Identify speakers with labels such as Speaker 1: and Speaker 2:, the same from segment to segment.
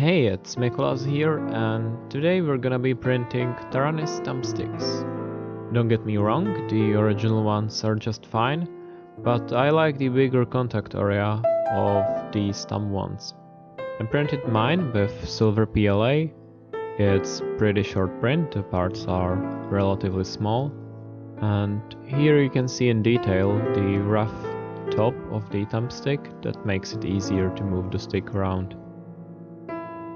Speaker 1: Hey, it's Miklas here, and today we're gonna be printing Taranis thumbsticks. Don't get me wrong, the original ones are just fine, but I like the bigger contact area of these thumb ones. I printed mine with silver PLA. It's pretty short print, the parts are relatively small, and here you can see in detail the rough top of the thumbstick that makes it easier to move the stick around.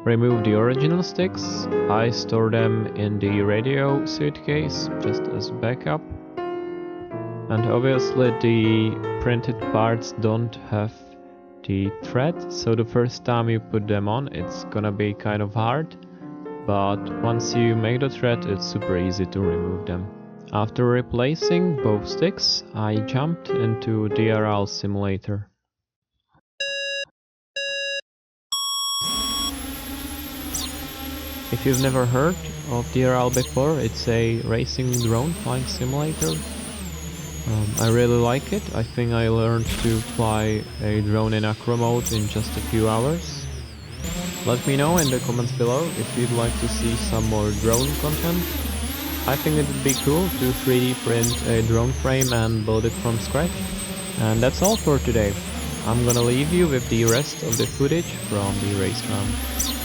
Speaker 1: Remove the original sticks. I store them in the radio suitcase just as backup. And obviously the printed parts don't have the thread, so the first time you put them on it's gonna be kind of hard, but once you make the thread it's super easy to remove them. After replacing both sticks, I jumped into DRL simulator. If you've never heard of DRL before, it's a racing drone flying simulator. I really like it. I think I learned to fly a drone in acro mode in just a few hours. Let me know in the comments below if you'd like to see some more drone content. I think it would be cool to 3D print a drone frame and build it from scratch. And that's all for today. I'm gonna leave you with the rest of the footage from the race round.